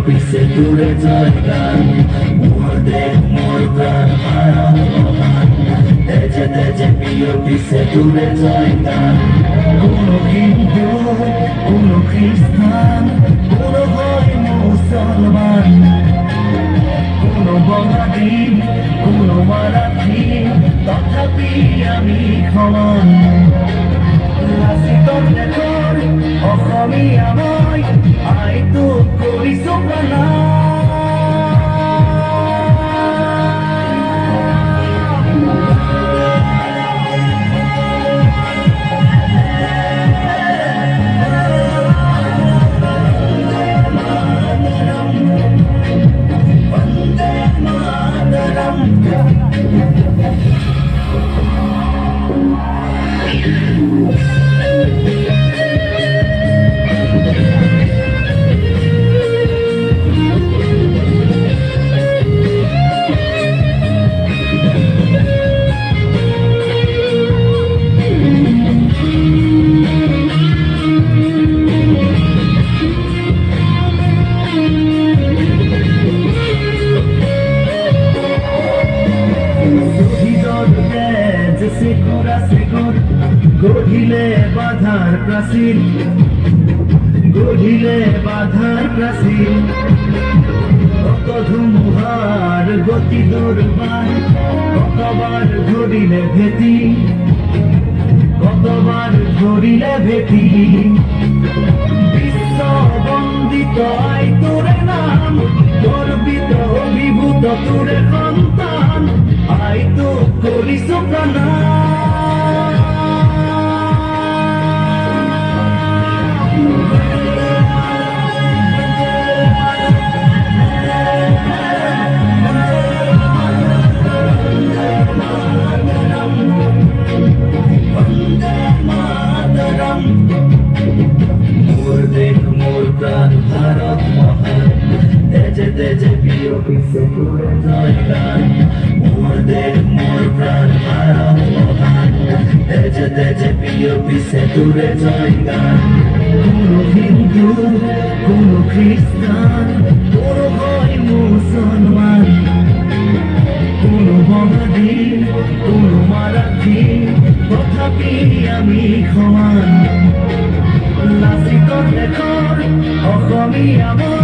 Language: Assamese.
পিছে দূরে জয়গান মোর দেহ মোর প্রাণ হারাও মহান তেজে তেজে প্রিয় পিছে দূরে জয়গান কোনো হিন্দু কোনো খ্রিস্টান কোনো হয় মুসলমান কোনো বঙালী কোনো মারাঠি তথাপি আমি সমান লাচিতৰ দেশৰ অসমীয়া মই আইতো কৰিছো প্ৰণাম গঢ়িলে বাধাৰ প্ৰাচীৰ গঢ়িলে বাধাৰ প্ৰাচীৰ কত ধুমুহাৰ গতি দুৰ্বাৰ কতবাৰ ধৰিলে ভেটি কতবাৰ ধৰিলে ভেটি বিশ্ব বন্দিত আই তোৰে নাম গৰ্বিত অভিভূত তোৰে সন্তান আই তোক কৰিছো প্ৰণাম ভারত মহান তেজে তেজে প্রিয় পিছে দূরে জয়গান মোর দেহ মোর প্রাণ ভারত মহান তেজে তেজে প্রিয় পিছে দূরে জয়গান কোনো হিন্দু কোনো খ্রিস্টান কোনো হয় মুসলমান কোনো বঙালী কোনো মারাঠি তথাপি আমি সমান লাচিতৰ দেশৰ অসমীয়া মই